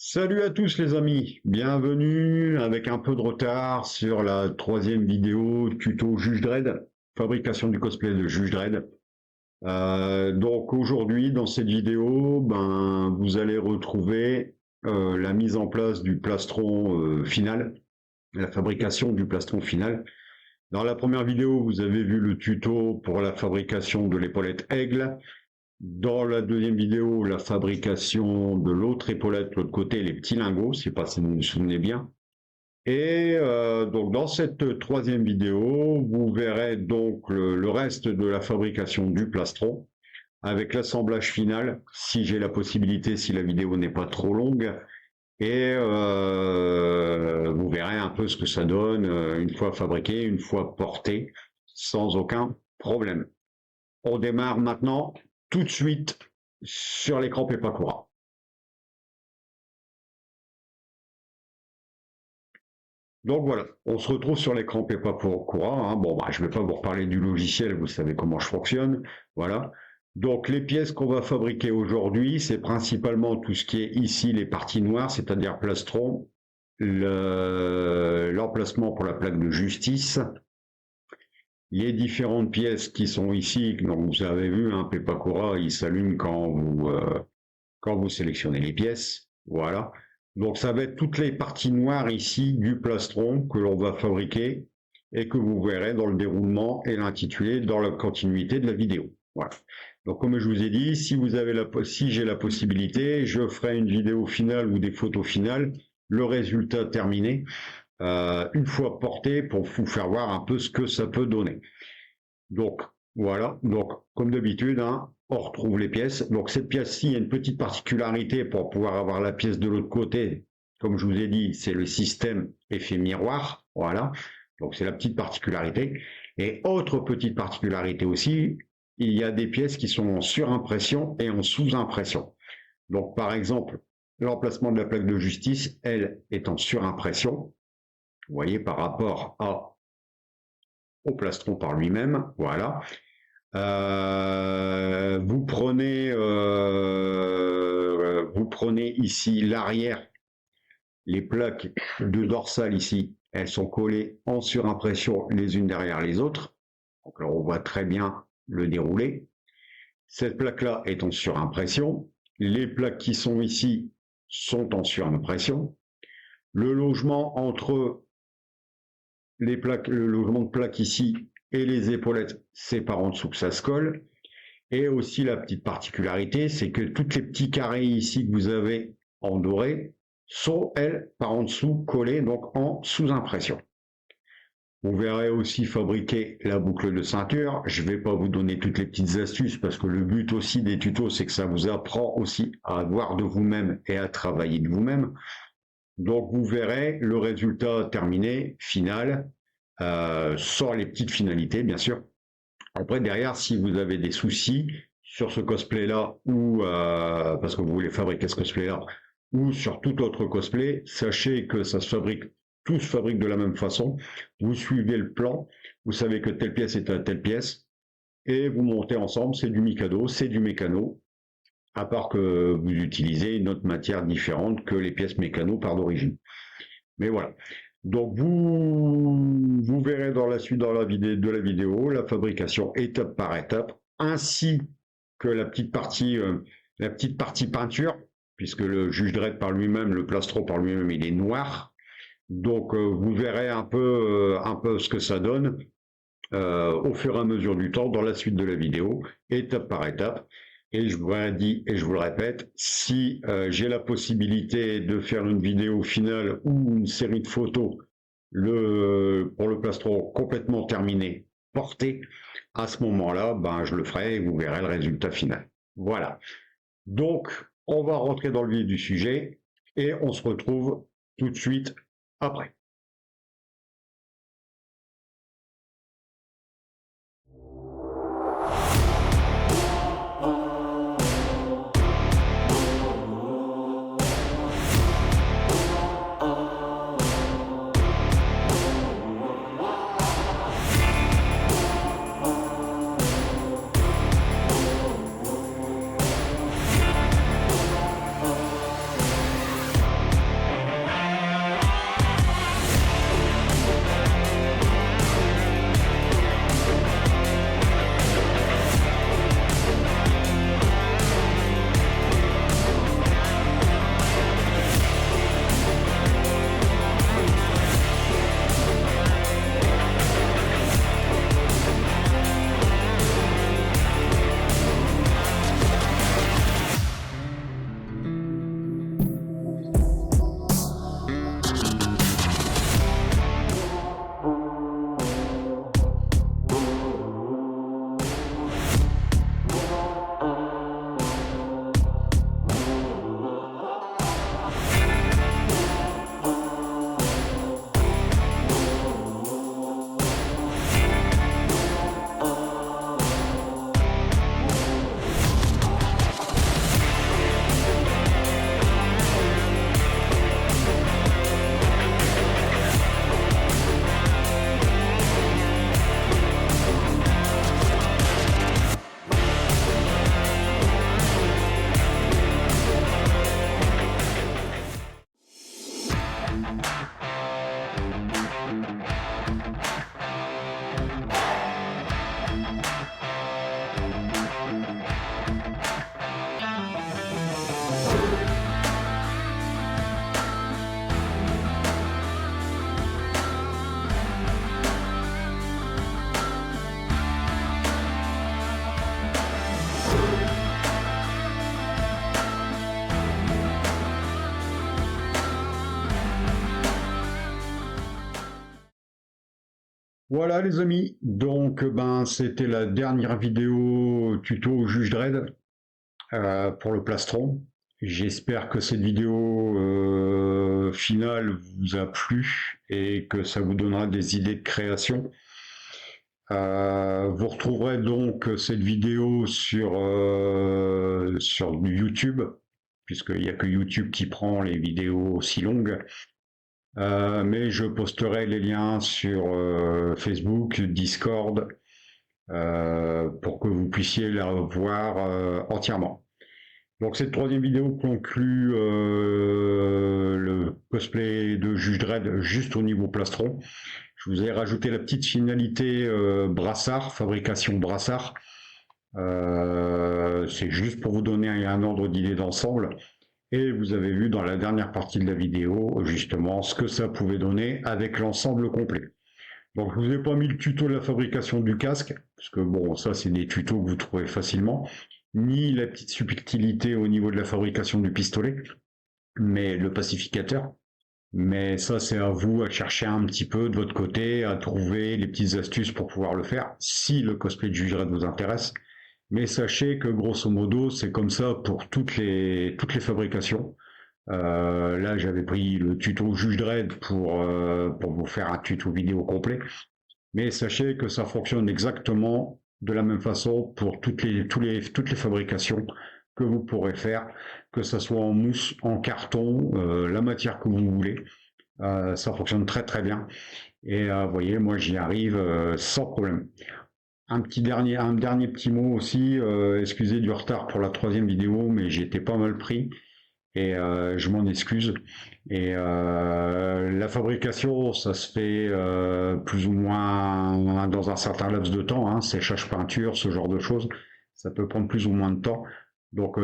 Salut à tous les amis, bienvenue avec un peu de retard sur la troisième vidéo tuto Juge Dredd, fabrication du cosplay de Juge Dredd. Donc aujourd'hui dans cette vidéo, vous allez retrouver la mise en place du plastron final, la fabrication du plastron final. Dans la première vidéo, vous avez vu le tuto pour la fabrication de l'épaulette aigle. Dans la deuxième vidéo, la fabrication de l'autre épaulette, de l'autre côté, les petits lingots, si pas si vous vous souvenez bien. Et donc dans cette troisième vidéo, vous verrez donc le reste de la fabrication du plastron avec l'assemblage final, si j'ai la possibilité, si la vidéo n'est pas trop longue. Et vous verrez un peu ce que ça donne une fois fabriqué, une fois porté, sans aucun problème. On démarre maintenant tout de suite sur l'écran Pepakura. Donc voilà, on se retrouve sur l'écran Pepakura. Bon, je ne vais pas vous reparler du logiciel, vous savez comment je fonctionne. Voilà. Donc les pièces qu'on va fabriquer aujourd'hui, c'est principalement tout ce qui est ici, les parties noires, c'est-à-dire plastron, l'emplacement pour la plaque de justice, les différentes pièces qui sont ici, donc vous avez vu, Pepakura, il s'allume quand vous sélectionnez les pièces, voilà. Donc ça va être toutes les parties noires ici du plastron que l'on va fabriquer et que vous verrez dans le déroulement et l'intitulé dans la continuité de la vidéo. Voilà. Donc comme je vous ai dit, si j'ai la possibilité, je ferai une vidéo finale ou des photos finales, le résultat terminé, une fois porté pour vous faire voir un peu ce que ça peut donner. Donc voilà, donc comme d'habitude, on retrouve les pièces. Donc cette pièce-ci, il y a une petite particularité pour pouvoir avoir la pièce de l'autre côté. Comme je vous ai dit, c'est le système effet miroir. Voilà, donc c'est la petite particularité. Et autre petite particularité aussi, il y a des pièces qui sont en surimpression et en sous-impression. Donc par exemple, l'emplacement de la plaque de justice, elle, est en surimpression. Vous voyez, par rapport au plastron par lui-même, voilà. Vous prenez ici l'arrière, les plaques de dorsale ici, elles sont collées en surimpression les unes derrière les autres. Donc là, on voit très bien le déroulé. Cette plaque-là est en surimpression. Les plaques qui sont ici sont en surimpression. Le logement entre les plaques, le logement de plaques ici et les épaulettes, c'est par en dessous que ça se colle. Et aussi la petite particularité, c'est que toutes les petits carrés ici que vous avez en doré sont, elles, par en dessous collées, donc en sous-impression. Vous verrez aussi fabriquer la boucle de ceinture. Je ne vais pas vous donner toutes les petites astuces parce que le but aussi des tutos, c'est que ça vous apprend aussi à voir de vous-même et à travailler de vous-même. Donc vous verrez le résultat terminé, final, sans les petites finalités bien sûr. Après derrière, si vous avez des soucis sur ce cosplay là ou parce que vous voulez fabriquer ce cosplay là ou sur tout autre cosplay, sachez que ça se fabrique, tout se fabrique de la même façon. Vous suivez le plan, vous savez que telle pièce est à telle pièce et vous montez ensemble, c'est du Mikado, c'est du mécano. À part que vous utilisez une autre matière différente que les pièces mécano par d'origine. Mais voilà. Donc vous verrez dans la suite de la vidéo la fabrication étape par étape, ainsi que la petite partie peinture, puisque le Juge Dredd par lui-même, le plastron par lui-même, il est noir. Donc vous verrez un peu ce que ça donne au fur et à mesure du temps dans la suite de la vidéo, étape par étape. Et je vous l'ai dit et je vous le répète, si j'ai la possibilité de faire une vidéo finale ou une série de photos pour le plastron complètement terminé, porté, à ce moment-là, je le ferai et vous verrez le résultat final. Voilà. Donc, on va rentrer dans le vif du sujet et on se retrouve tout de suite après. Voilà les amis, donc ben c'était la dernière vidéo tuto Juge Dredd pour le plastron. J'espère que cette vidéo finale vous a plu et que ça vous donnera des idées de création. Vous retrouverez donc cette vidéo sur YouTube, puisqu'il n'y a que YouTube qui prend les vidéos aussi longues. Mais je posterai les liens sur Facebook, Discord, pour que vous puissiez la voir entièrement. Donc cette troisième vidéo conclut le cosplay de Juge Dredd juste au niveau plastron. Je vous ai rajouté la petite finalité brassard, fabrication brassard. C'est juste pour vous donner un ordre d'idée d'ensemble. Et vous avez vu dans la dernière partie de la vidéo, justement, ce que ça pouvait donner avec l'ensemble complet. Donc, je vous ai pas mis le tuto de la fabrication du casque, parce que bon, ça, c'est des tutos que vous trouvez facilement, ni la petite subtilité au niveau de la fabrication du pistolet, mais le pacificateur. Mais ça, c'est à vous à chercher un petit peu de votre côté, à trouver les petites astuces pour pouvoir le faire, si le cosplay de Juge Dredd vous intéresse. Mais sachez que grosso modo, c'est comme ça pour toutes les fabrications. Là, j'avais pris le tuto Juge Dredd pour vous faire un tuto vidéo complet. Mais sachez que ça fonctionne exactement de la même façon pour toutes les fabrications que vous pourrez faire, que ce soit en mousse, en carton, la matière que vous voulez. Ça fonctionne très très bien. Et vous voyez, moi j'y arrive sans problème. Un dernier petit mot aussi, excusez du retard pour la troisième vidéo, mais j'ai été pas mal pris et je m'en excuse. Et la fabrication, ça se fait plus ou moins dans un certain laps de temps, hein, séchage peinture, ce genre de choses. Ça peut prendre plus ou moins de temps. Donc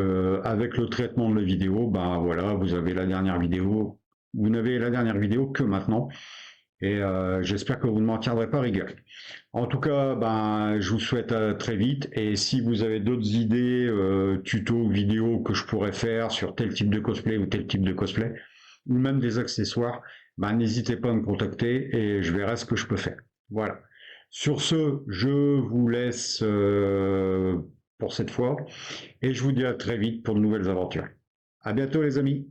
avec le traitement de la vidéo, ben voilà, vous avez la dernière vidéo. Vous n'avez la dernière vidéo que maintenant. Et j'espère que vous ne m'en tiendrez pas rigueur. En tout cas, ben, je vous souhaite à très vite. Et si vous avez d'autres idées, tutos, vidéos que je pourrais faire sur tel type de cosplay ou tel type de cosplay, ou même des accessoires, ben, n'hésitez pas à me contacter et je verrai ce que je peux faire. Voilà. Sur ce, je vous laisse pour cette fois et je vous dis à très vite pour de nouvelles aventures. À bientôt les amis.